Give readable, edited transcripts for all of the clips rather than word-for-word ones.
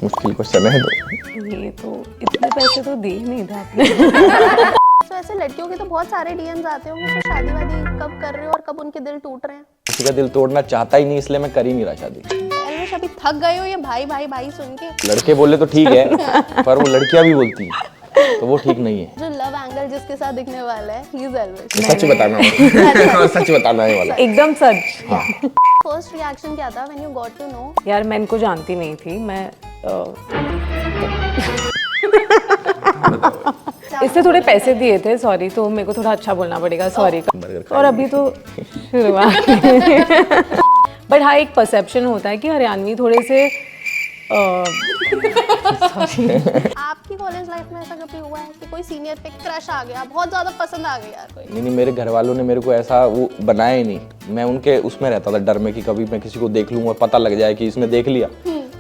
मुश्किल क्वेश्चन है तो। ये तो इतने पैसे तो दिए नहीं थे आपने। तो ऐसे लड़कियों के तो बहुत सारे डीएम्स आते होंगे, तो शादी वादी कब कर रहे हो और कब उनके दिल टूट रहे हैं? किसी का दिल तोड़ना चाहता ही नहीं, इसलिए मैं कर ही नहीं रहा शादी। एलविश अभी थक गए हो ये भाई भाई भाई सुन के? लड़के बोले तो ठीक है, पर वो लड़कियां भी बोलती हैं तो वो ठीक नहीं है। जो लव एंगल जिसके साथ दिखने वाला है, ही इज एलविश। सच बताना है। सच बताना है वाला। एकदम सच। हाँ। फर्स्ट रिएक्शन क्या था when you got to know? यार मैं इनको जानती नहीं थी, मैं इससे थोड़े पैसे दिए थे, सॉरी, तो मेरे को थोड़ा अच्छा बोलना पड़ेगा, सॉरी। और अभी तो शुरुआत। बट हाँ, एक परसेप्शन होता है कि हरियाणवी थोड़े से आपकी कॉलेज लाइफ में ऐसा कभी हुआ है कि कोई सीनियर पे क्रश आ गया, बहुत ज्यादा पसंद आ गई यार कोई? नहीं, मेरे घर वालों ने मेरे को ऐसा वो बनाया ही नहीं। मैं उनके उसमें रहता था डर में कि कभी मैं किसी को देख लूँ और पता लग जाए कि इसने देख लिया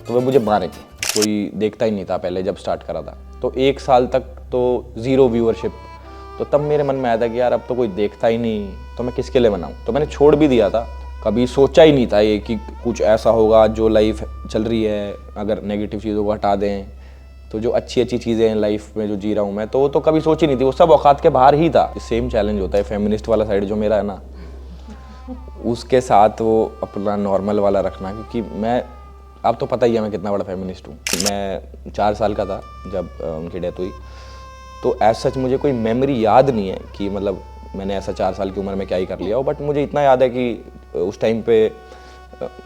तो वो मुझे मारेंगे। कोई देखता ही नहीं था पहले जब स्टार्ट करा था, तो 1 साल तक तो 0 व्यूअरशिप। तो तब मेरे मन में आया था कि यार अब तो कोई देखता ही नहीं, तो मैं किसके लिए बनाऊँ। तो मैंने छोड़ भी दिया था। कभी सोचा ही नहीं था ये कि कुछ ऐसा होगा। जो लाइफ चल रही है, अगर नेगेटिव चीज़ों को हटा दें तो जो अच्छी अच्छी चीज़ें हैं लाइफ में जो जी रहा हूँ मैं, तो वो तो कभी सोची नहीं थी। वो सब औकात के बाहर ही था। सेम चैलेंज होता है फेमिनिस्ट वाला साइड जो मेरा है ना, उसके साथ वो अपना नॉर्मल वाला रखना। क्योंकि मैं, अब तो पता ही है मैं कितना बड़ा फेमिनिस्ट हूँ। मैं 4 साल का था जब उनकी डेथ हुई, तो एज सच मुझे कोई मेमोरी याद नहीं है कि मतलब मैंने ऐसा 4 साल की उम्र में क्या ही कर लिया हो। बट मुझे इतना याद है कि उस टाइम पे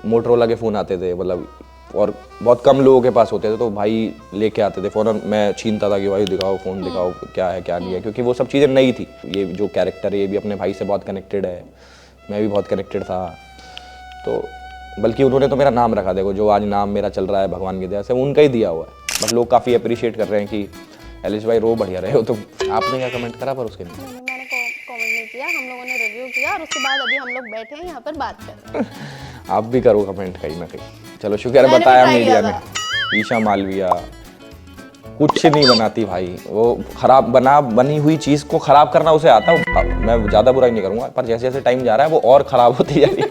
मोटरोला के फ़ोन आते थे, मतलब, और बहुत कम लोगों के पास होते थे, तो भाई लेके आते थे फ़ोन और मैं छीनता था कि भाई दिखाओ फ़ोन, दिखाओ क्या है क्या नहीं है, क्योंकि वो सब चीज़ें नई थी। ये जो कैरेक्टर है ये भी अपने भाई से बहुत कनेक्टेड है, मैं भी बहुत कनेक्टेड था। तो बल्कि उन्होंने तो मेरा नाम रखा, देखो जो आज नाम मेरा चल रहा है भगवान की दया से उनका ही दिया हुआ है। बट लोग काफ़ी अप्रिशिएट कर रहे हैं कि एलिश भाई रो बढ़िया रहे हो। तो आपने क्या कमेंट करा पर उसके लिए? नहीं, मैंने कमेंट नहीं किया, हम लोगों ने रिव्यू किया और उसके बाद अभी हम लोग बैठे हैं यहाँ पर बात कर रहे हैं। आप भी करो कमेंट कहीं ना कहीं। चलो शुक्र है मैंने भी बताया try मीडिया किया ने। ईशा मालविया कुछ नहीं बनाती भाई, वो खराब बनी हुई चीज़ को खराब करना उसे आता है। मैं ज़्यादा बुराई नहीं करूँगा, पर जैसे जैसे टाइम जा रहा है वो और ख़राब होती जा रही है।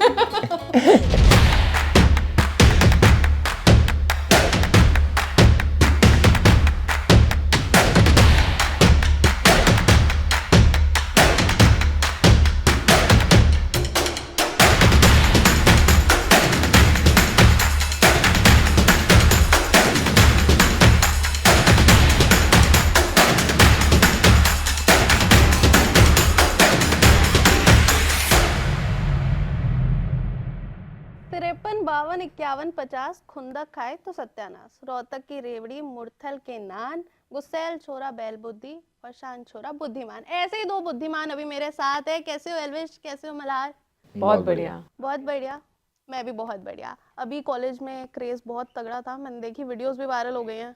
तिरपन 52 51 50 खुंदक खाए तो सत्यानाश। रोहतक की रेवड़ी, मुरथल के नान, गुस्सैल छोरा बैल बुद्धि और शान छोरा बुद्धिमान। ऐसे ही 2 बुद्धिमान अभी मेरे साथ है। कैसे हो एलविश, कैसे हो मल्हार? बहुत बढ़िया। बहुत बढ़िया। मैं भी बहुत बढ़िया। अभी कॉलेज में क्रेज बहुत तगड़ा था, मैंने देखी, वीडियोस भी वायरल हो गई हैं।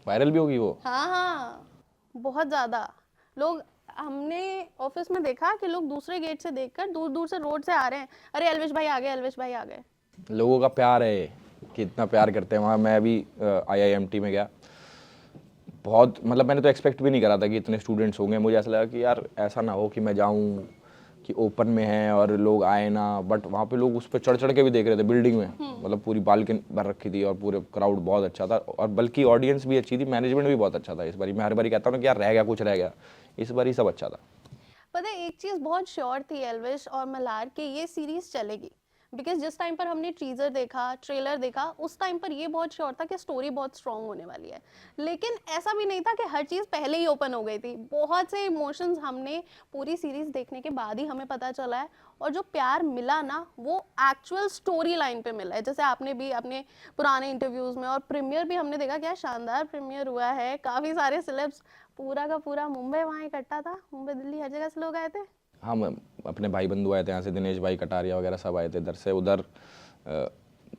वायरल भी होगी वो? हाँ हाँ, बहुत ज्यादा लोग, हमने ऑफिस में देखा कि लोग दूसरे गेट से देखकर दूर दूर से रोड से आ रहे हैं, अरे एलविश भाई आ गए, एलविश भाई आ गए। लोगों का प्यार है कि इतना प्यार करते हैं वहाँ। मैं अभी IIMT में गया, बहुत, मतलब मैंने तो एक्सपेक्ट भी नहीं करा था कि इतने स्टूडेंट्स होंगे। मुझे ऐसा लगा कि यार ऐसा ना हो कि मैं जाऊँ कि ओपन में है और लोग आए ना। बट वहाँ पे लोग उस पर चढ़ चढ़ के भी देख रहे थे बिल्डिंग में, मतलब पूरी बालकनी भर रखी थी और पूरे क्राउड बहुत अच्छा था। और बल्कि ऑडियंस भी अच्छी थी, मैनेजमेंट भी बहुत अच्छा था इस बारी। मैं हर बारी कहता हूँ ना कि यार रह गया कुछ रह गया, इस बारी सब अच्छा था। पता है एक चीज बहुत श्योर थी एलविश और मल्हार कि ये सीरीज चलेगी, बिकॉज जिस टाइम पर हमने टीजर देखा, ट्रेलर देखा, उस टाइम पर ये बहुत श्योर था कि स्टोरी बहुत स्ट्रांग होने वाली है। लेकिन ऐसा भी नहीं था कि हर चीज़ पहले ही ओपन हो गई थी। बहुत से इमोशंस हमने पूरी सीरीज देखने के बाद ही हमें पता चला है, और जो प्यार मिला ना वो एक्चुअल स्टोरी लाइन पे मिला है। जैसे आपने भी अपने पुराने इंटरव्यूज में और प्रीमियर भी हमने देखा, क्या शानदार प्रीमियर हुआ है। काफ़ी सारे सेलेब्स, पूरा का पूरा मुंबई वहाँ इकट्ठा था, मुंबई दिल्ली हर जगह से लोग आए थे। हाँ, अपने भाई बंधु आए थे यहाँ से, दिनेश भाई कटारिया वगैरह सब आए थे इधर से उधर।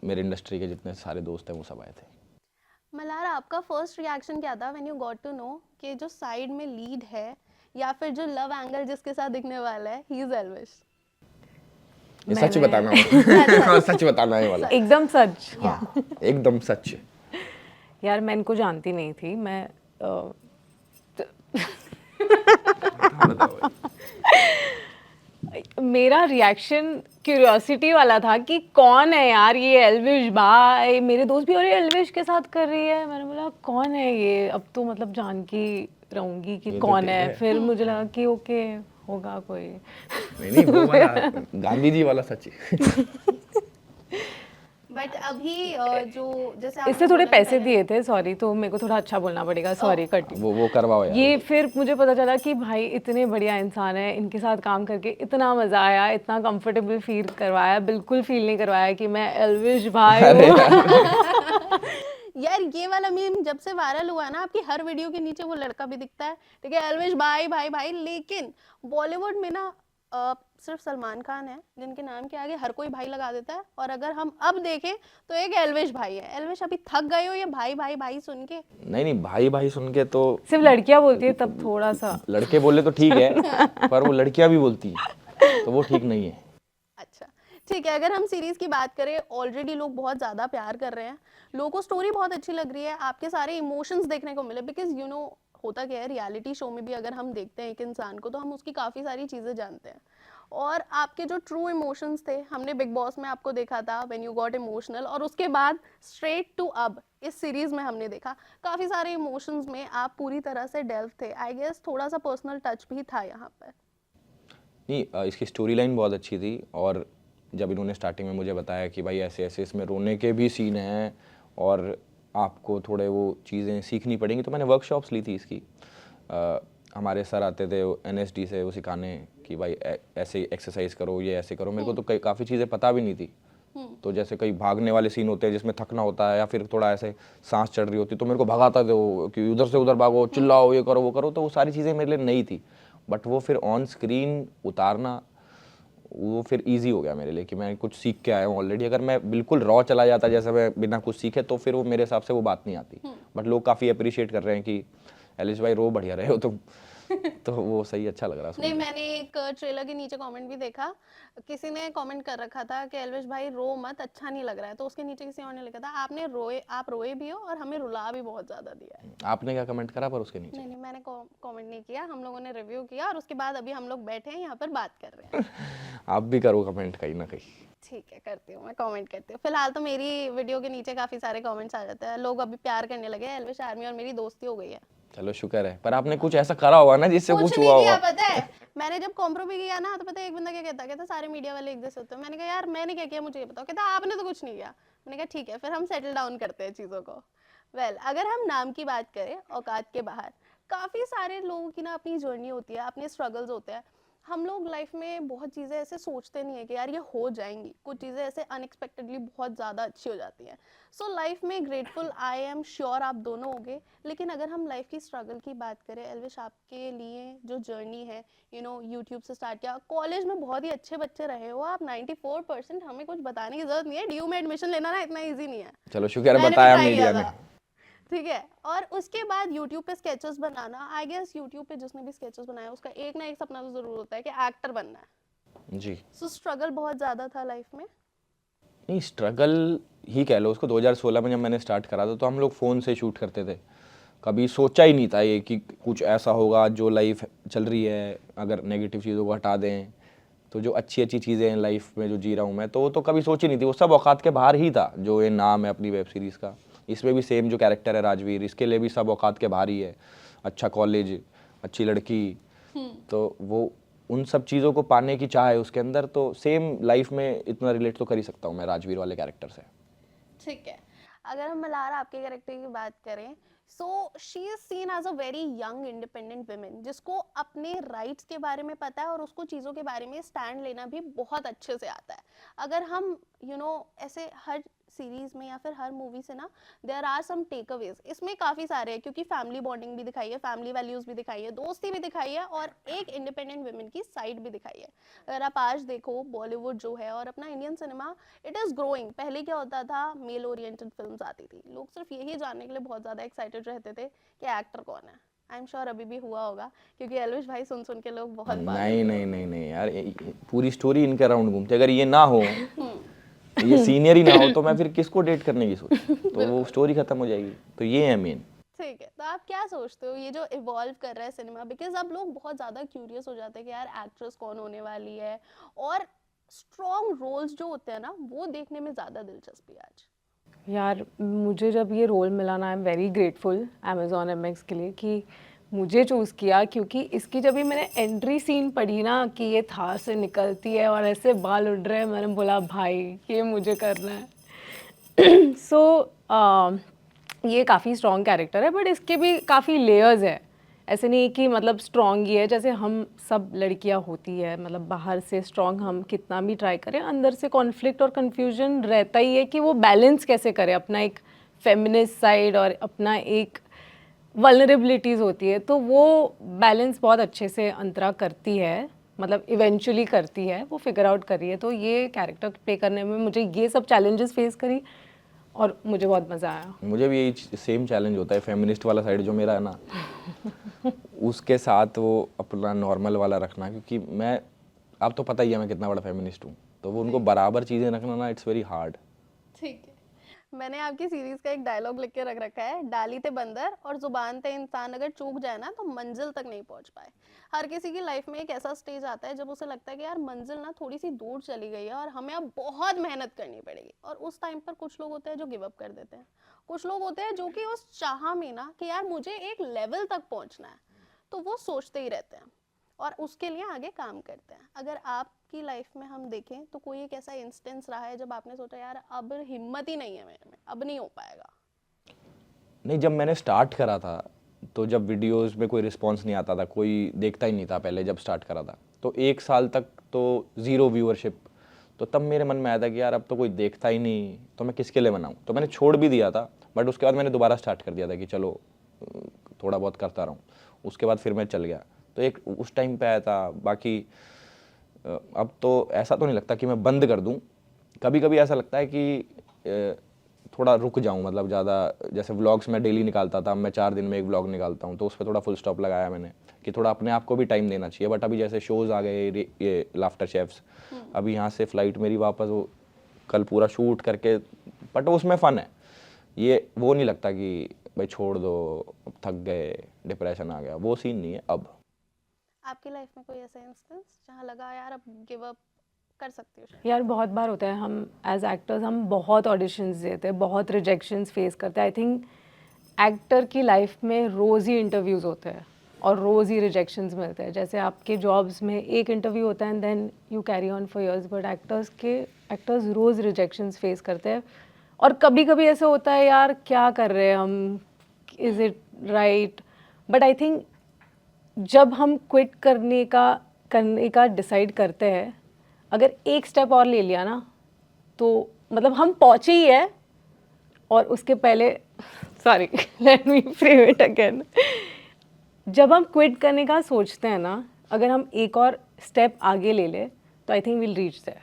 मेरे इंडस्ट्री के जितने सारे दोस्त हैं वो सब आए थे। मल्हार, आपका फर्स्ट रिएक्शन क्या था when you got to know कि जो साइड में लीड है या फिर जो लव एंगल जिसके साथ दिखने वाला है, ही इज एलविश? ये सच बताना है। सच बताना है वाला। एकदम सच। हाँ, एकदम सच। यार मैं इनको जानती नहीं थी, मैं मेरा रिएक्शन क्यूरियोसिटी वाला था कि कौन है यार ये एल्विश भाई। मेरे दोस्त भी, अरे एल्विश के साथ कर रही है। मैंने बोला कौन है ये, अब तो मतलब जान के रहूंगी कि ये तो कौन ठीक है। है। फिर मुझे लगा कि ओके होगा कोई। नहीं वो वाला गांधी जी वाला सच है। बट अभी जो जैसे इससे आपने थोड़े बोला कि पैसे पहले दिए थे, सॉरी, तो मेरे को थोड़ा अच्छा बोलना पड़ेगा, सॉरी कट। वो करवाओ यार। ये फिर मुझे पता चला कि भाई इतने बढ़िया इंसान है, इनके साथ काम करके इतना मजा आया, इतना कंफर्टेबल फील करवाया, बिल्कुल फील नहीं करवाया कि मैं एल्विश भाई अरे हूँ। यार ये वाला मीम जब से वायरल हुआ है ना, आपकी हर वीडियो के नीचे वो लड़का भी दिखता है, ठीक है, एल्विश भाई भाई भाई। लेकिन बॉलीवुड में ना सिर्फ सलमान खान है जिनके नाम के आगे हर कोई भाई लगा देता है। और अगर हम अब देखें तो एक एल्विश भाई है। एल्विश अभी थक गए हो ये भाई भाई भाई सुन के? नहीं भाई भाई सुन के तो सिर्फ लड़कियां बोलती है तब थोड़ा सा। लड़के बोले तो ठीक है, पर वो लड़कियां भी बोलती हैं तो वो ठीक नहीं है। अच्छा ठीक है, अगर हम सीरीज की बात करें, ऑलरेडी लोग बहुत ज़्यादा प्यार कर रहे हैं, लोगों को स्टोरी बहुत अच्छी लग रही है, आपके सारे इमोशंस देखने को मिले। बिकॉज यू नो होता क्या है, रियलिटी शो में भी अगर हम देखते हैं एक इंसान को तो हम उसकी काफ़ी सारी चीज़ें जानते हैं। और आपके जो ट्रू इमोशंस थे, हमने बिग बॉस में आपको देखा था व्हेन यू गॉट इमोशनल, और उसके बाद स्ट्रेट टू अब इस सीरीज में हमने देखा काफ़ी सारे इमोशंस में आप पूरी तरह से डेल्व थे। आई गेस थोड़ा सा पर्सनल टच भी था यहाँ पर। नहीं इसकी स्टोरी लाइन बहुत अच्छी थी। और जब इन्होंने स्टार्टिंग में मुझे बताया कि भाई ऐसे ऐसे इसमें रोने के भी सीन हैं और आपको थोड़े वो चीज़ें सीखनी पड़ेंगी, तो मैंने वर्कशॉप्स ली थी इसकी। हमारे सर आते थे NSD से वो सिखाने कि भाई ऐसे एक्सरसाइज करो, ये ऐसे करो। मेरे को तो काफ़ी चीज़ें पता भी नहीं थी। तो जैसे कई भागने वाले सीन होते हैं जिसमें थकना होता है या फिर थोड़ा ऐसे सांस चढ़ रही होती, तो मेरे को भगाता थे वो कि उधर से उधर भागो, चिल्लाओ, ये करो वो करो। तो वो सारी चीज़ें मेरे लिए नई थी, बट वो फिर ऑन स्क्रीन उतारना वो फिर इजी हो गया मेरे लिए कि मैं कुछ सीख के आया हूँ ऑलरेडी। अगर मैं बिल्कुल रॉ चला जाता जैसे मैं बिना कुछ सीखे, तो फिर वो मेरे हिसाब से वो बात नहीं आती। बट लोग काफ़ी अप्रिशिएट कर रहे हैं कि एलिश भाई रो बढ़िया रहे हो तुम। तो वो सही, अच्छा लग रहा सुन नहीं, के। मैंने एक ट्रेलर के नीचे कमेंट भी देखा, किसी ने कमेंट कर रखा था कि एल्विश भाई रो मत, अच्छा नहीं लग रहा है। तो उसके नीचे किसी और ने लिखा था आपने रोए, आप रोए भी हो और हमें रुला भी बहुत ज्यादा दिया है। आपने क्या कमेंट करा पर उसके नीचे? नहीं मैंने कमेंट नहीं किया, हम लोगों ने रिव्यू किया और उसके बाद अभी हम लोग बैठे हैं यहाँ पर बात कर रहे हैं। आप भी करो कमेंट कहीं ना कहीं। ठीक है, करती हूँ, मैं कमेंट करती हूँ। फिलहाल तो मेरी वीडियो के नीचे काफी सारे कमेंट्स आ जाते हैं, लोग अभी प्यार करने लगे हैं। एल्विश आर्मी और मेरी दोस्ती हो गई है। चलो शुक्र है, पर आपने कुछ ऐसा करा होगा ना जिससे कुछ हुआ नहीं किया, होगा। पता है मैंने जब कॉम्प्रो भी किया ना, तो पता है एक बंदा क्या कहता सारे मीडिया वाले एक जैसे होते हैं। मैंने कहा यार मैंने क्या किया, मुझे ये बताओ। कहता आपने तो कुछ नहीं किया। मैंने कहा ठीक है, फिर हम सेटल डाउन करते हैं चीज़ों को। वेल, अगर हम नाम की बात करें, औकात के बाहर काफ़ी सारे लोगों की ना अपनी जर्नी होती है, अपने स्ट्रगल्स होते हैं। हम लोग लाइफ में बहुत चीज़ें ऐसे सोचते नहीं है कि यार ये हो जाएंगी, कुछ चीज़ें ऐसे अनएक्सपेक्टेडली बहुत ज़्यादा अच्छी हो जाती हैं। सो लाइफ में ग्रेटफुल आई एम श्योर आप दोनों होंगे। लेकिन अगर हम लाइफ की स्ट्रगल की बात करें, एल्विश आपके लिए जो जर्नी है, यू नो यूट्यूब से स्टार्ट किया, कॉलेज में बहुत ही अच्छे बच्चे रहे हो आप, 94%, हमें कुछ बताने की जरूरत नहीं है। DU में एडमिशन लेना ना इतना ईजी नहीं है, चलो शुक्र है मैंने भी बताया try मीडिया किया में। था। ठीक है, और उसके बाद यूट्यूब पे स्केचेस बनाना, आई गेस यूट्यूब पे जिसने भी स्केचेस बनाया उसका एक ना एक सपना तो जरूर होता है कि एक्टर बनना है। जी। सो स्ट्रगल बहुत ज़्यादा था लाइफ में। नहीं स्ट्रगल ही कह लो उसको। 2016 में जब मैंने स्टार्ट करा था तो हम लोग फ़ोन से शूट करते थे। कभी सोचा ही नहीं था ये कि कुछ ऐसा होगा जो लाइफ चल रही है, अगर नेगेटिव चीज़ों को हटा दें तो जो अच्छी अच्छी चीज़ें हैं लाइफ में जो जी रहा हूँ मैं, तो वो तो कभी सोची नहीं थी। वो सब औकात के बाहर ही था। जो ये नाम है अपनी वेब सीरीज़ का, इसमें भी सेम जो कैरेक्टर है राजवीर, इसके लिए भी सब औकात के बाहर ही है। अच्छा कॉलेज, अच्छी लड़की, तो वो उन सब चीज़ों को पाने की चाह है उसके अंदर। तो सेम लाइफ में इतना रिलेट तो कर ही सकता हूँ मैं राजवीर वाले कैरेक्टर से। ठीक है, अगर हम मलारा आपके कैरेक्टर की बात करें, so she is seen as a very young independent women, जिसको अपने राइट्स के बारे में पता है और उसको चीज़ों के बारे में स्टैंड लेना भी बहुत अच्छे से आता है। अगर हम ऐसे हर सीरीज में या फिर हर मूवी से ना, there are some takeaways, इसमें काफ़ी सारे हैं, क्योंकि फैमिली बॉन्डिंग भी दिखाई है, फैमिली वैल्यूज़ भी दिखाई है, दोस्ती भी दिखाई है और एक इंडिपेंडेंट वुमेन की साइड भी दिखाई है। अगर आप आज देखो बॉलीवुड जो है और अपना Indian cinema, it is growing. पहले क्या होता था, मेल ओरिएंटेड फिल्म्स आती थी, लोग सिर्फ यही जानने के लिए बहुत ज़्यादा एक्साइटेड रहते थे कि एक्टर कौन है। आई एम श्योर अभी भी हुआ होगा, क्योंकि एल्विश भाई सुन सुन के लोग बहुत बात नहीं नहीं नहीं नहीं यार, पूरी स्टोरी इनके अराउंड घूमती। अगर ये ना हो, ये सीनियर ही ना हो, तो मैं फिर किसको डेट करने की सोच, तो वो स्टोरी खत्म हो जाएगी। तो ये है मेन। ठीक है, तो आप क्या सोचते हो ये जो इवॉल्व कर रहा है सिनेमा, बिकॉज अब लोग बहुत ज़्यादा क्यूरियस हो जाते हैं कि यार एक्ट्रेस कौन होने वाली है, और स्ट्रॉन्ग रोल्स जो होते हैं ना, वो देखने में ज़्यादा दिलचस्पी है आज। यार मुझे जब ये रोल मिला ना, I am very grateful Amazon MX के लिए कि मुझे चूज़ किया, क्योंकि इसकी जब भी मैंने एंट्री सीन पढ़ी ना कि ये थार से निकलती है और ऐसे बाल उड़ रहे हैं, मैंने बोला भाई ये मुझे करना है। सो ये काफ़ी स्ट्रॉन्ग कैरेक्टर है, बट इसके भी काफ़ी लेयर्स है। ऐसे नहीं कि मतलब स्ट्रॉन्ग ही है, जैसे हम सब लड़कियां होती है, मतलब बाहर से स्ट्रॉन्ग हम कितना भी ट्राई करें, अंदर से कॉन्फ्लिक्ट और कन्फ्यूजन रहता ही है कि वो बैलेंस कैसे करें अपना एक फेमिनिस्ट साइड और अपना एक वल्नरेबिलिटीज़ होती है, तो वो बैलेंस बहुत अच्छे से अंतरा करती है, मतलब इवेंचुअली करती है, वो फिगर आउट कर रही है। तो ये कैरेक्टर प्ले करने में मुझे ये सब चैलेंजेस फेस करी और मुझे बहुत मज़ा आया। मुझे भी यही सेम चैलेंज होता है, फेमिनिस्ट वाला साइड जो मेरा है ना उसके साथ वो अपना नॉर्मल वाला रखना, क्योंकि मैं, आप तो पता ही है मैं कितना बड़ा फेमिनिस्ट हूँ, तो वो उनको बराबर चीज़ें रखना ना, इट्स वेरी हार्ड। ठीक है, मैंने आपकी सीरीज का एक डायलॉग लिख के रख रखा है, डाली ते बंदर और जुबान ते इंसान अगर चूक जाए ना तो मंजिल तक नहीं पहुंच पाए। हर किसी की लाइफ में एक ऐसा स्टेज आता है जब उसे लगता है कि यार मंजिल ना थोड़ी सी दूर चली गई है और हमें अब बहुत मेहनत करनी पड़ेगी, और उस टाइम पर कुछ लोग होते हैं जो गिव अप कर देते हैं, कुछ लोग होते हैं जो कि उस चाह में ना कि यार मुझे एक लेवल तक पहुंचना है, तो वो सोचते ही रहते हैं और उसके लिए आगे काम करते हैं। अगर आपकी लाइफ में हम देखें तो कोई एक ऐसा इंस्टेंस रहा है जब आपने सोचा यार अब हिम्मत ही नहीं है मेरे में, अब नहीं हो पाएगा? नहीं, जब मैंने स्टार्ट करा था तो जब वीडियोस में कोई रिस्पांस नहीं आता था, कोई देखता ही नहीं था पहले जब स्टार्ट करा था, तो 1 साल तक तो 0 व्यूअरशिप, तो तब मेरे मन में आया था कि यार अब तो कोई देखता ही नहीं, तो मैं किसके लिए बनाऊँ, तो मैंने छोड़ भी दिया था। बट उसके बाद मैंने दोबारा स्टार्ट कर दिया था कि चलो थोड़ा बहुत करता रहूँ, उसके बाद फिर मैं चल गया, तो एक उस टाइम पे आया था। बाकी अब तो ऐसा तो नहीं लगता कि मैं बंद कर दूँ, कभी कभी ऐसा लगता है कि थोड़ा रुक जाऊँ, मतलब ज़्यादा, जैसे व्लॉग्स मैं डेली निकालता था, मैं 4 दिन में एक व्लॉग निकालता हूँ, तो उस पर थोड़ा फुल स्टॉप लगाया मैंने कि थोड़ा अपने आप को भी टाइम देना चाहिए। बट अभी जैसे शोज़ आ गए, ये लाफ्टर शेफ्स, अभी यहाँ से फ़्लाइट मेरी वापस, वो कल पूरा शूट करके, बट उसमें फ़न है, ये वो नहीं लगता कि भाई छोड़ दो, अब थक गए, डिप्रेशन आ गया, वो सीन नहीं है अब। आपकी लाइफ में कोई ऐसा इंस्टेंस जहाँ लगा यार अब गिव अप कर सकती हो? यार बहुत बार होता है, हम एज एक्टर्स हम बहुत ऑडिशंस देते हैं, बहुत रिजेक्शंस फेस करते हैं। आई थिंक एक्टर की लाइफ में रोज़ ही इंटरव्यूज़ होते हैं और रोज़ ही रिजेक्शंस मिलते हैं। जैसे आपके जॉब्स में एक इंटरव्यू होता है and then you carry on for years, but actors रोज़ रिजेक्शंस फेस करते हैं। और कभी कभी ऐसा होता है यार क्या कर रहे हैं हम, is it right, but I think जब हम क्विट करने का डिसाइड करते हैं, अगर एक स्टेप और ले लिया ना तो मतलब हम पहुंचे ही है। और उसके पहले sorry let me frame it again, जब हम क्विट करने का सोचते हैं ना, अगर हम एक और स्टेप आगे ले ले तो I think will reach there,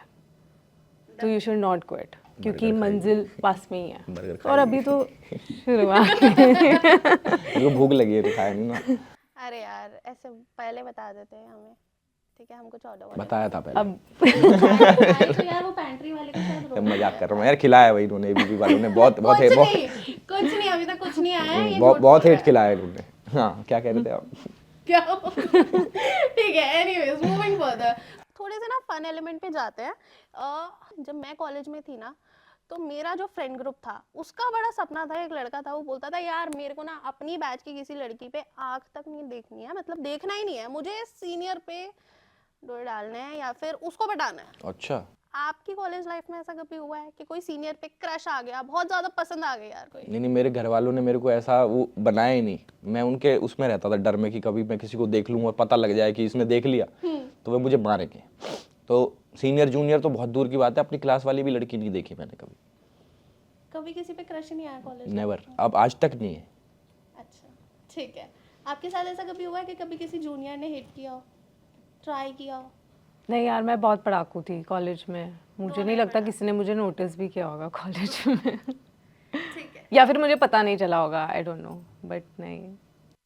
तो यू शुड नॉट क्विट, क्योंकि मंजिल पास में ही है। और अभी तो शुरुआत मेरे को भूख लगी है तो खाया नहीं ना। अरे यार ऐसे पहले बता देते हैं हमें, ठीक है, हम कुछ ऑर्डर बताया था पहले, अब तो यार वो पैंट्री वाले के साथ मैं मजाक कर रहा हूँ यार, खिलाया भाई इन्होंने, एबीपी वालों ने बहुत बहुत कुछ नहीं अभी तक कुछ नहीं आया है, ये बहुत हेट खिलाया इन्होंने। हाँ, क्या कह रहे थे आप? क्या ठीक है, एनीवेज मूविंग फर्दर, थोड़े से ना फन एलिमेंट पे जाते हैं। जब मैं कॉलेज में थी ना, तो मेरा जो फ्रेंड ग्रुप था उसका बड़ा सपना था, एक लड़का था वो बोलता था यार मेरे को ना अपनी बैच की किसी लड़की पे आंख तक नहीं देखनी है, मतलब देखना ही नहीं है मुझे, सीनियर पे डोर डालने हैं या फिर उसको पटाना है। अच्छा, आपकी कॉलेज लाइफ में ऐसा कभी हुआ है कि कोई सीनियर पे क्रश आ गया, बहुत ज्यादा पसंद आ गई यार कोई? नहीं नहीं, मेरे घर वालों ने मेरे को ऐसा वो बनाया ही नहीं, मैं उनके उसमें रहता था डर में कि कभी मैं किसी को देख लूँ और पता लग जाए कि इसने देख लिया तो वे मुझे मारेंगे। तो सीनियर जूनियर तो बहुत दूर की बात है, अपनी क्लास वाली भी लड़की नहीं देखी मैंने कभी, कभी किसी पे क्रश नहीं आया कॉलेज में? नेवर, अब आज तक नहीं है। अच्छा ठीक है, आपके साथ ऐसा कभी हुआ है कि कभी किसी जूनियर ने हिट किया हो, ट्राई किया हो? नहीं यार, मैं बहुत पढ़ाकू थी कॉलेज में, मुझे नहीं लगता किसी ने मुझे नोटिस भी किया होगा कॉलेज में ठीक है, या फिर मुझे पता नहीं चला होगा, आई डोंट नो, बट नहीं।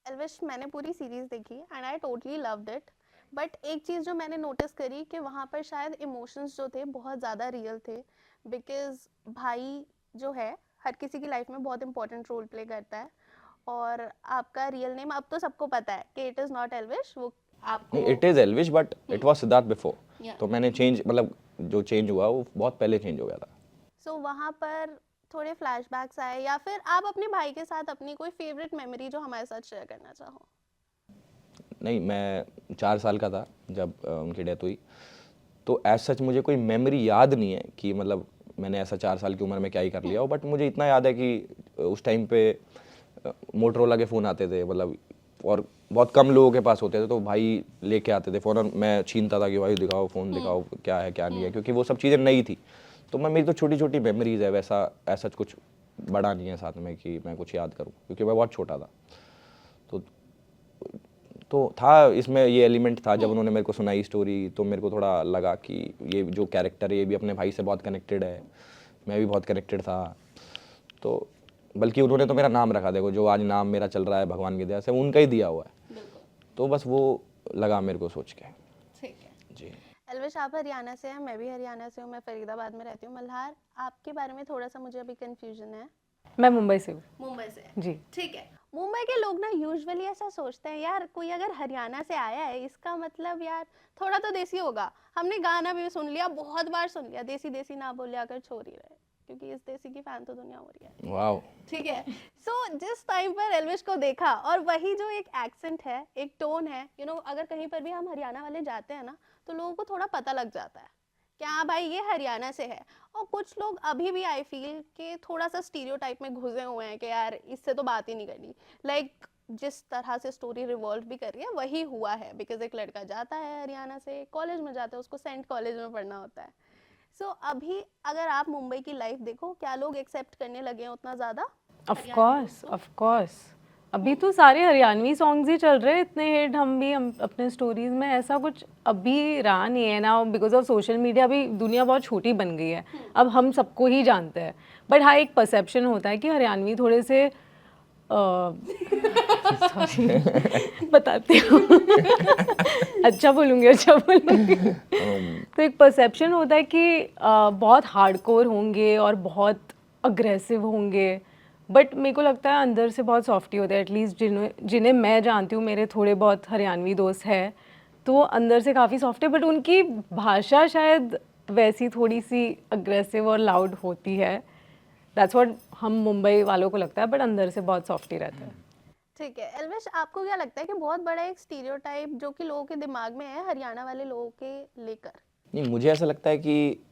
एल्विश मैंने पूरी सीरीज देखी and I totally loved it, but एक चीज़ जो मैंने नोटिस करी कि वहाँ पर शायद इमोशंस जो थे बहुत ज़्यादा रियल थे, बिकॉज भाई जो है हर किसी की लाइफ में बहुत इंपॉर्टेंट रोल प्ले करता है, और आपका रियल नेम अब तो सबको पता है कि इट इज़ नॉट एल्विश, वो आपको नहीं, it is Elvish but it was Siddharth before. Yeah. तो मैंने चेंज मतलब जो चेंज हुआ वो बहुत पहले चेंज हो गया था। सो वहाँ पर थोड़े फ्लैशबैक्स आए या फिर आप अपने भाई के साथ अपनी कोई फेवरेट मेमोरी जो हमारे साथ शेयर करना चाहो? नहीं, मैं 4 साल का था जब उनकी डेथ हुई, तो एज सच मुझे कोई मेमोरी याद नहीं है कि मतलब मैंने ऐसा 4 साल की उम्र में क्या ही कर लिया हो, बट मुझे इतना याद है कि उस टाइम पे मोटरोला के फ़ोन आते थे मतलब, और बहुत कम लोगों के पास होते थे, तो भाई लेके आते थे फ़ोन और मैं छीनता था कि भाई दिखाओ फ़ोन, दिखाओ क्या है क्या नहीं है, क्योंकि वो सब चीज़ें नई थी। तो मैं मेरी तो छोटी छोटी मेमोरीज है, वैसा ऐसा कुछ बड़ा नहीं है साथ में कि मैं कुछ याद करूं, क्योंकि मैं बहुत छोटा था। तो था इसमें ये एलिमेंट था, जब उन्होंने मेरे को सुनाई स्टोरी तो मेरे को थोड़ा लगा कि ये जो कैरेक्टर है ये भी अपने भाई से बहुत कनेक्टेड है, मैं भी बहुत कनेक्टेड था। तो बल्कि उन्होंने तो मेरा नाम रखा, देखो जो आज नाम मेरा चल रहा है भगवान की दया से उनका ही दिया हुआ है, तो बस वो लगा मेरे को सोच के। ठीक है जी। एल्विश, आप हरियाणा से हैं, मैं भी हरियाणा से हूँ, मैं फरीदाबाद में रहती हूँ। मल्हार, आपके बारे में थोड़ा सा मुझे अभी कंफ्यूजन है। मैं मुंबई से हूँ। मुंबई से जी। ठीक है। मुंबई के लोग ना यूजुअली ऐसा सोचते हैं, यार कोई अगर हरियाणा से आया है इसका मतलब यार थोड़ा तो देसी होगा। हमने गाना भी सुन लिया, बहुत बार सुन लिया, देसी देसी ना बोले अगर छोरी रहे, क्योंकि इस देसी की फैन तो दुनिया हो रही है। वाओ। ठीक है। सो जिस टाइम पर एल्विश को देखा और वही जो एक एक्सेंट है, एक टोन है, अगर कहीं पर भी हम हरियाणा वाले जाते हैं ना तो लोगों को थोड़ा पता लग जाता है कि हाँ भाई ये हरियाणा से है। और कुछ लोग अभी भी आई फील के थोड़ा सा स्टीरियोटाइप में घुसे हुए हैं कि यार इससे तो बात ही नहीं करनी। लाइक जिस तरह से स्टोरी रिवॉल्व भी कर रही है वही हुआ है, बिकॉज एक लड़का जाता है हरियाणा से, कॉलेज में जाता है, उसको सेंट कॉलेज में पढ़ना होता है। सो अभी अगर आप मुंबई की लाइफ देखो, क्या लोग एक्सेप्ट करने लगे हैं उतना ज़्यादा? ऑफ कोर्स अभी तो सारे हरियाणवी सॉन्ग्स ही चल रहे हैं, इतने हिट। हम अपने स्टोरीज में ऐसा कुछ अभी रहा नहीं है ना, बिकॉज ऑफ सोशल मीडिया भी दुनिया बहुत छोटी बन गई है, अब हम सबको ही जानते हैं। बट हाँ, एक परसेप्शन होता है कि हरियाणवी थोड़े से सॉरी बताती हूँ अच्छा बोलूँगी। तो एक परसेप्शन होता है कि बहुत हार्डकोर होंगे और बहुत अग्रेसिव होंगे, बट मेरे को लगता है अंदर से बहुत सॉफ्टी होते हैं। एटलीस्ट जिन्हें मैं जानती हूँ, मेरे थोड़े बहुत हरियाणवी दोस्त हैं, तो वो अंदर से काफ़ी सॉफ्ट है, बट उनकी भाषा शायद वैसी थोड़ी सी अग्रेसिव और लाउड होती है। दैट्स व्हाट हम मुंबई वालों को लगता है, बट अंदर से बहुत सॉफ्टी रहता है। ठीक है। एल्विश, आपको क्या लगता है कि बहुत बड़ा एक स्टीरियोटाइप जो कि लोगों के दिमाग में है हरियाणा वाले लोगों के लेकर? नहीं, मुझे ऐसा लगता है कि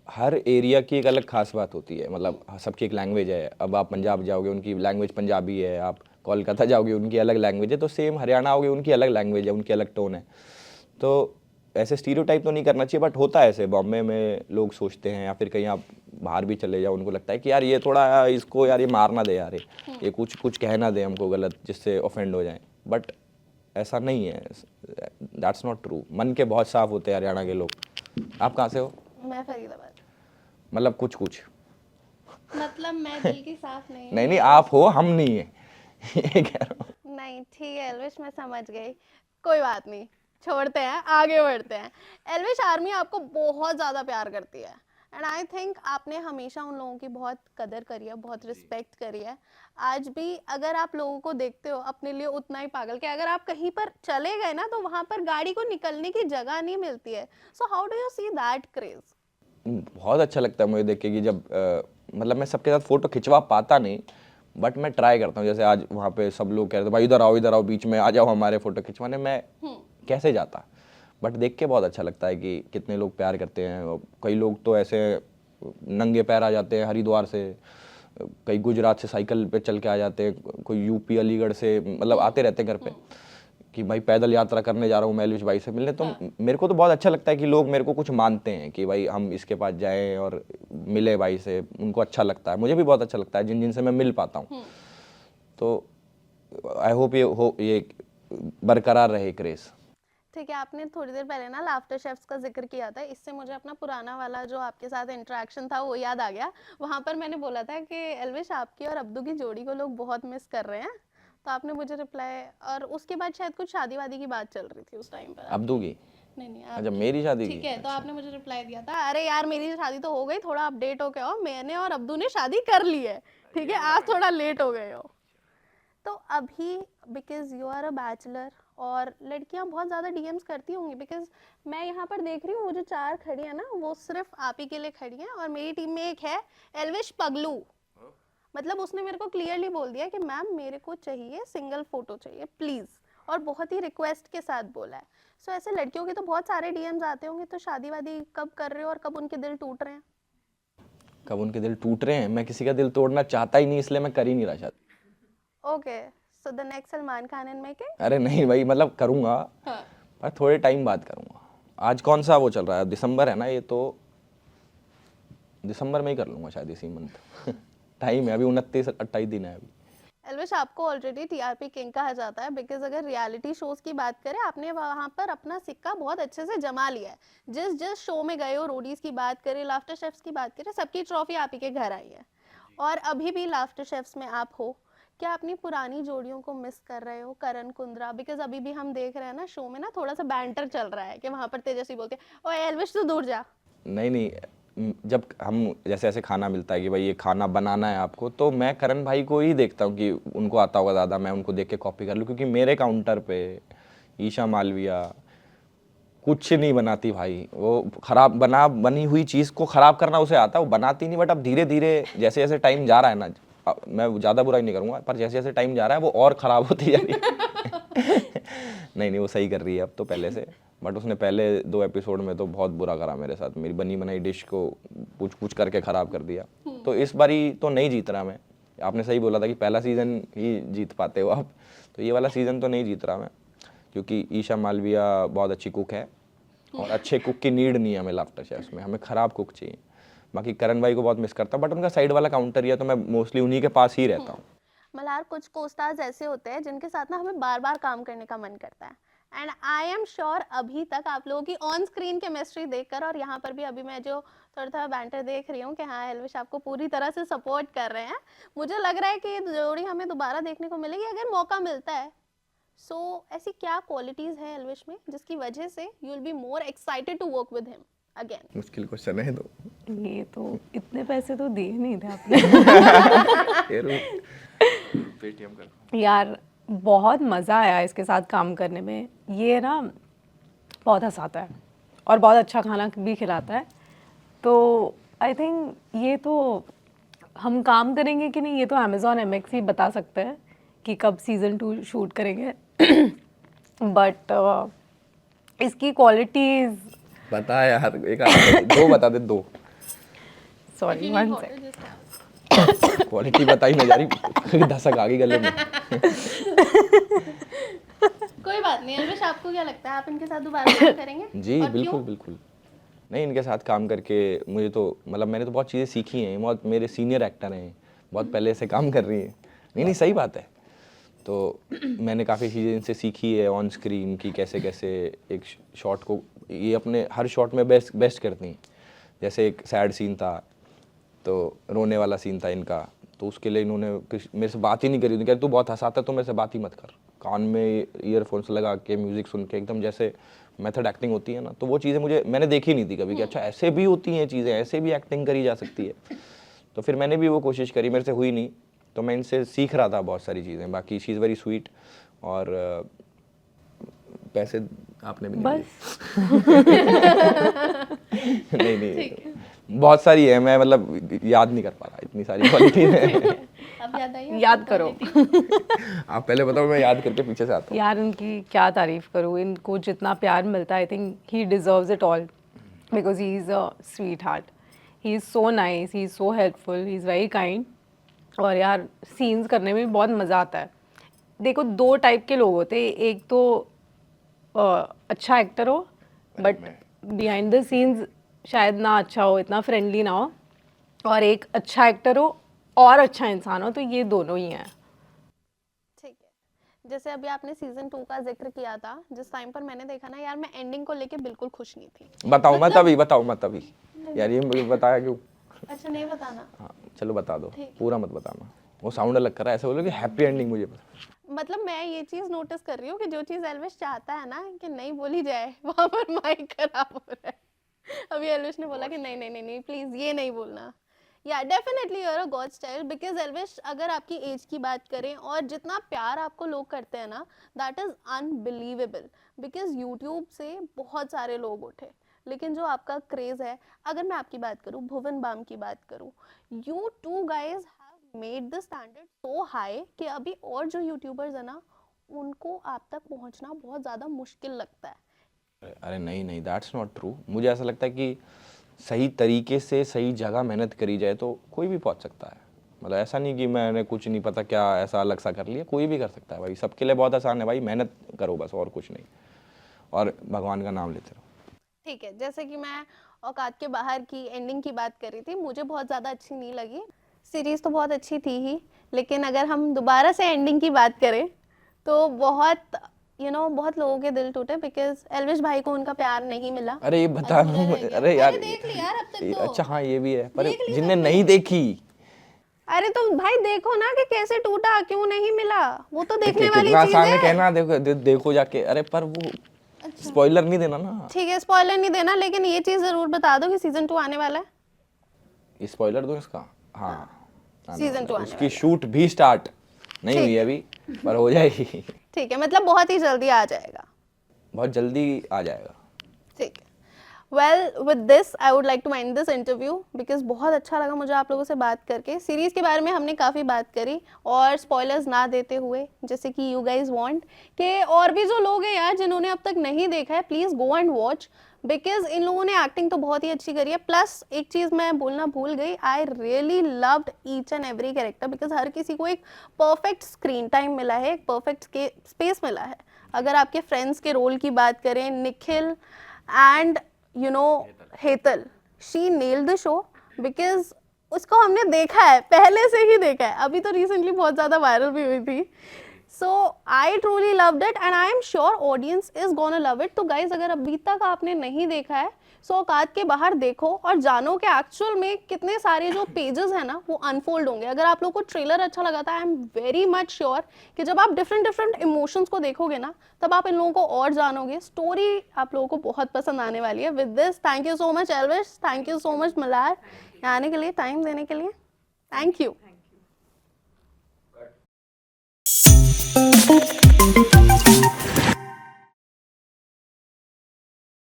हर एरिया की एक अलग खास बात होती है, मतलब सबकी एक लैंग्वेज है। अब आप पंजाब जाओगे उनकी लैंग्वेज पंजाबी है, आप कोलकाता जाओगे उनकी अलग लैंग्वेज है, तो सेम हरियाणा आओगे उनकी अलग लैंग्वेज है, उनकी अलग टोन है। तो ऐसे स्टीरियोटाइप तो नहीं करना चाहिए, बट होता है ऐसे। बॉम्बे में लोग सोचते हैं, या फिर कहीं आप बाहर भी चले जाओ, उनको लगता है कि यार ये थोड़ा इसको यार ये मारना दे यार, ये कुछ कुछ कहना दे हमको गलत जिससे ऑफेंड हो जाए। बट ऐसा नहीं है, दैट्स नॉट ट्रू। मन के बहुत साफ होते हैं हरियाणा के लोग। आप कहाँ से हो? मैं फरीदाबाद। मतलब कुछ कुछ मतलब मैं दिल की साफ नहीं नहीं नहीं, आप हो, हम नहीं है ये कह रहा हूँ। नहीं, ठीक है एल्विश, मैं समझ गई, कोई बात नहीं, छोड़ते हैं, आगे बढ़ते हैं। एल्विश, आर्मी आपको बहुत ज़्यादा प्यार करती है, एंड आई थिंक आपने हमेशा उन लोगों की बहुत कदर करी है, बहुत रिस्पेक्ट करी है। आज भी अगर आप लोगों को देखते हो अपने लिए उतना ही पागल के, अगर आप कहीं पर चले गए ना तो वहाँ पर गाड़ी को निकलने की जगह नहीं मिलती है। So how do you see that craze? बहुत अच्छा लगता है मुझे देख के कि जब मतलब मैं सबके साथ फोटो खिंचवा पाता नहीं, बट मैं ट्राई करता हूँ। जैसे आज वहाँ पे सब लोग कह रहे थे भाई इधर आओ बीच में आ जाओ हमारे फोटो खिंचवाने, मैं कैसे जाता। बट देख के बहुत अच्छा लगता है कि कितने लोग प्यार करते हैं। और कई लोग तो ऐसे नंगे पैर आ जाते हैं हरिद्वार से, कई गुजरात से साइकिल पे चल के आ जाते हैं, कोई यूपी अलीगढ़ से, मतलब आते रहते हैं घर पे कि भाई पैदल यात्रा करने जा रहा हूँ मैं एल्विश भाई से मिलने। तो मेरे को तो बहुत अच्छा लगता है कि लोग मेरे को कुछ मानते हैं कि भाई हम इसके पास जाएं और मिले भाई से, उनको अच्छा लगता है। मुझे भी बहुत अच्छा लगता है जिन जिन से मैं मिल पाता हूँ। तो आई होप ये बरकरार रहे क्रेज। ठीक है। आपने थोड़ी देर पहले ना लाफ्टर शेफ्स का जिक्र किया था, इससे मुझे अपना पुराना वाला जो आपके साथ इंटरेक्शन था वो याद आ गया। वहाँ पर मैंने बोला था कि एल्विश, आपकी और अब्दू की जोड़ी को लोग बहुत मिस कर रहे हैं, तो आपने मुझे रिप्लाई, और उसके बाद शायद कुछ शादी वादी की बात चल रही थी उस टाइम पर। अब्दू की? नहीं अच्छा, मेरी शादी की? ठीक है। तो आपने मुझे रिप्लाई दिया था, अरे यार मेरी शादी तो हो गई, थोड़ा अपडेट हो गया हो, मैंने और अब्दू ने शादी कर ली है, ठीक है, आप थोड़ा लेट हो गए हो। तो अभी because you are a bachelor और लड़कियां बहुत ज़्यादा डीएम्स करती होंगी, बिकॉज मैं यहाँ पर देख रही हूँ वो जो 4 खड़ी है ना, वो सिर्फ आप ही के लिए खड़ी हैं, और मेरी टीम में एक है एल्विश पगलू, मतलब उसने मेरे को क्लियरली बोल दिया कि मैम मेरे को चाहिए सिंगल फोटो चाहिए प्लीज़, और बहुत ही रिक्वेस्ट के साथ बोला है। सो ऐसे लड़कियों के तो बहुत सारे डीएम्स आते होंगे, तो शादी वादी कब कर रहे हो और कब उनके दिल टूट रहे हैं? कब उनके दिल टूट रहे हैं? मैं किसी का दिल तोड़ना चाहता ही नहीं, इसलिए मैं कर ही नहीं रहा शायद। Okay, so the next Salman Khan in making? अरे नहीं भाई, मतलब करूँगा पर थोड़े टाइम बाद करूँगा। आज कौन सा वो चल रहा है, दिसंबर है ना, ये तो दिसंबर में ही कर लूँगा शायद, इसी मंथ। टाइम है अभी, 29-28 दिन है अभी। एल्विश आपको ऑलरेडी टीआरपी किंग कहा जाता है, बिकॉज अगर रियलिटी शोज की बात करें, आपने वहाँ पर अपना सिक्का बहुत अच्छे से जमा लिया है। जिस जिस शो में गए हो, रोडीज की बात करें, लाफ्टर शेफ्स की बात करें, सबकी ट्रॉफी आप ही के घर आई है, और अभी भी लाफ्टर शेफ्स में आप हो। क्या अपनी पुरानी जोड़ियों को मिस कर रहे हो, करण कुंद्रा? बिकॉज अभी भी हम देख रहे हैं ना शो में ना, थोड़ा सा बैंटर चल रहा है कि वहाँ पर तेजस्वी बोलते हैं ओए एल्विश तू दूर जा। नहीं, जब हम जैसे ऐसे खाना मिलता है कि भाई ये खाना बनाना है आपको, तो मैं करण भाई को ही देखता हूँ कि उनको आता होगा ज़्यादा, मैं उनको देख के कॉपी कर लूँ, क्योंकि मेरे काउंटर पे ईशा मालविया कुछ नहीं बनाती भाई। वो बनी हुई चीज़ को ख़राब करना उसे आता है, वो बनाती नहीं। बट अब धीरे धीरे जैसे जैसे टाइम जा रहा है ना, मैं ज़्यादा बुराई नहीं करूँगा, पर जैसे जैसे टाइम जा रहा है वो और ख़राब होती जा रही है। नहीं, वो सही कर रही है अब तो पहले से, बट उसने पहले 2 एपिसोड में तो बहुत बुरा करा मेरे साथ, मेरी बनी बनाई डिश को पूछ पूछ करके ख़राब कर दिया। तो इस बारी तो नहीं जीत रहा मैं। आपने सही बोला था कि पहला सीज़न ही जीत पाते हो आप, तो ये वाला सीज़न तो नहीं जीत रहा मैं, क्योंकि ईशा मालविया बहुत अच्छी कुक है, और अच्छे कुक की नीड नहीं है हमें लाफ्टर शेफ्स में, हमें ख़राब कुक चाहिए। बाकी करण भाई को बहुत मिस करता, बट उनका साइड वाला काउंटर ही है, तो मैं मोस्टली उन्हीं के पास ही रहता हूँ। मल्हार, कुछ कोस्टार्स ऐसे होते हैं जिनके साथ ना हमें बार बार काम करने का मन करता है, एंड आई एम श्योर अभी तक आप लोगों की ऑन स्क्रीन केमिस्ट्री देखकर, और यहाँ पर भी अभी मैं जो थोड़ा थोड़ा बैंटर देख रही हूँ कि हाँ एल्विश आपको पूरी तरह से सपोर्ट कर रहे हैं, मुझे लग रहा है कि ये जोड़ी हमें दोबारा देखने को मिलेगी अगर मौका मिलता है। सो ऐसी क्या क्वालिटीज़ हैं एल्विश में जिसकी वजह से you will be more excited to work with him again? मुश्किल क्वेश्चन है तो ये तो इतने पैसे तो दिए नहीं थे आपने। पेटीएम कर। यार बहुत मज़ा आया इसके साथ काम करने में। ये ना बहुत हंसाता है और बहुत अच्छा खाना भी खिलाता है, तो आई थिंक ये तो हम काम करेंगे कि नहीं, ये तो अमेज़ॉन MX ही बता सकते हैं कि कब सीज़न 2 शूट करेंगे। बट इसकी क्वालिटीज़ बता यार, एक दो बता दे, 2 सॉरी 1 सेकंड। क्वालिटी बताई ना जा रही, धसक आ गई गले में। कोई बात नहीं एल्विश, आपको क्या लगता है आप इनके साथ दोबारा काम करेंगे? जी और बिल्कुल क्यों? बिल्कुल। नहीं, इनके साथ काम करके मुझे तो मतलब मैंने तो बहुत चीज़ें सीखी हैं, बहुत मेरे सीनियर एक्टर हैं, बहुत पहले से काम कर रही हैं। नहीं सही बात है। तो मैंने काफ़ी चीज़ें इनसे सीखी है ऑन स्क्रीन की, कैसे कैसे एक शॉट को ये अपने हर शॉट में बेस्ट करती हैं। जैसे एक सैड सीन था, तो रोने वाला सीन था इनका, तो उसके लिए इन्होंने मेरे से बात ही नहीं करी। उन्होंने कहा तू बहुत हंसाता है तो मेरे से बात ही मत कर, कान में ईयरफोन्स लगा के म्यूज़िक सुन के एकदम जैसे मेथड एक्टिंग होती है ना, तो वो चीज़ें मैंने देखी नहीं थी कभी कि अच्छा ऐसे भी होती हैं चीज़ें, ऐसे भी एक्टिंग करी जा सकती है। तो फिर मैंने भी वो कोशिश करी, मेरे से हुई नहीं, तो मैं इनसे सीख रहा था बहुत सारी चीज़ें। बाकी शी इज़ वेरी स्वीट, और पैसे आपने भी नहीं बस नहीं बहुत सारी है, मैं मतलब याद नहीं कर पा रहा, इतनी सारी क्वालिटी है। अब याद आई? याद करो। आप पहले बताओ, मैं याद करके पीछे से आता हूँ। यार इनकी क्या तारीफ़ करूँ, इनको जितना प्यार मिलता है I think he deserves it all, because he is a sweet heart, he is so nice, he is so helpful, he is very kind. और यार सीन्स करने में भी बहुत मज़ा आता है। देखो 2 टाइप के लोग होते हैं, एक तो अच्छा एक्टर हो बट बिहाइंड द सीन्स शायद ना अच्छा हो, इतना फ्रेंडली ना हो, और एक अच्छा एक्टर हो और अच्छा इंसान हो, तो ये दोनों ही हैं। ठीक है, जैसे अभी आपने सीजन 2 का जिक्र किया था, जिस टाइम पर मैंने देखा ना यार, मैं एंडिंग को लेके बिल्कुल खुश नहीं थी। बताओ मत अभी यार, ये मुझे बताया क्यों? अच्छा नहीं बताना? हाँ चलो बता दो, पूरा मत बताना, वो साउंड अलग कर रहा है, ऐसे बोलो कि हैप्पी एंडिंग मुझे पता। मतलब मैं ये चीज नोटिस कर रही हूँ कि जो चीज एल्विश चाहता है ना कि नहीं बोली जाए, वहां पर माइक खराब हो रहा है। अभी एल्विश ने बोला कि नहीं नहीं नहीं नहीं प्लीज ये नहीं बोलना, या definitely you're a God's child because Elvish अगर आपकी एज की बात करें और जितना प्यार आपको लोग करते हैं ना, that is unbelievable. Because YouTube से बहुत सारे लोग उठे, लेकिन जो आपका क्रेज़ है, अगर मैं आपकी बात करूँ, भुवन बाम की बात करूँ, you two guys have made the standard so high कि अभी और जो यूट्यूबर्स है ना, उनको आप तक पहुँचना बहुत ज़्यादा मुश्किल लगता है। अरे नहीं नहीं, दैट्स नॉट ट्रू। मुझे ऐसा लगता है कि सही तरीके से सही जगह मेहनत करी जाए तो कोई भी पहुंच सकता है। मतलब ऐसा नहीं कि मैंने कुछ नहीं पता क्या ऐसा अलग सा कर लिया, कोई भी कर सकता है भाई। सबके लिए बहुत आसान है भाई, मेहनत करो बस, और कुछ नहीं, और भगवान का नाम लेते रहो। ठीक है, जैसे कि मैं औकात के बाहर की एंडिंग की बात कर रही थी, मुझे बहुत ज़्यादा अच्छी नहीं लगी। सीरीज़ तो बहुत अच्छी थी ही, लेकिन अगर हम दोबारा से एंडिंग की बात करें तो बहुत बहुत लोगों के दिल टूटे बिकॉज एल्विश भाई को उनका प्यार नहीं मिला। अरे ये बता अधूरा दूं, रह गया। अरे यार देख ली यार अब तक तो। अच्छा हाँ ये भी है, पर देख ली जिनने सबने। नहीं देखी अरे तो भाई देखो ना कि कैसे टूटा, क्यों नहीं मिला, वो तो देखने वाली कितना चीज आसान है है। कहना, देखो जाके। अरे पर वो स्पॉइलर नहीं देना ना। ठीक है, स्पॉइलर नहीं देना, लेकिन ये चीज जरूर बता दो कि सीजन 2 आने वाला है। स्पॉइलर दो इसका? हाँ, आने सीजन वाला 2 है। आने उसकी शूट भी स्टार्ट नहीं हुई है अभी, पर हो जाएगी। ठीक है, मतलब बहुत ही जल्दी आ जाएगा। बहुत जल्दी आ जाएगा। ठीक है, well with this I would like to end this interview because बहुत अच्छा लगा मुझे आप लोगों से बात करके। सीरीज़ के बारे में हमने काफ़ी बात करी और स्पॉयलर्स ना देते हुए, जैसे कि यू गाइज वांट कि और भी जो लोग हैं यार जिन्होंने अब तक नहीं देखा है, please go and watch because in लोगों ने एक्टिंग तो बहुत ही अच्छी करी है। प्लस एक चीज़ मैं बोलना भूल गई, I really loved each and every character because हर किसी को एक परफेक्ट स्क्रीन टाइम मिला है, एक परफेक्ट स्पेस मिला है। अगर आपके फ्रेंड्स के रोल की बात करें, Nikhil and Hetal, she nailed the show because उसको हमने देखा है, पहले से ही देखा है, अभी तो रिसेंटली बहुत ज़्यादा वायरल भी हुई थी। So I truly loved it and I am sure audience is gonna love it. तो गाइज अगर अभी तक आपने नहीं देखा है, सो औकात के बाहर देखो और जानो कि एक्चुअल में कितने सारे जो पेजेस हैं ना वो अनफोल्ड होंगे। अगर आप लोगों को ट्रेलर अच्छा लगा था, I am very much sure कि जब आप डिफरेंट इमोशंस को देखोगे ना, तब आप इन लोगों को और जानोगे। स्टोरी आप लोगों को बहुत पसंद आने वाली है। With this, thank you so much Elvish, thank you so much Malar, आने के लिए, टाइम देने के लिए, थैंक यू।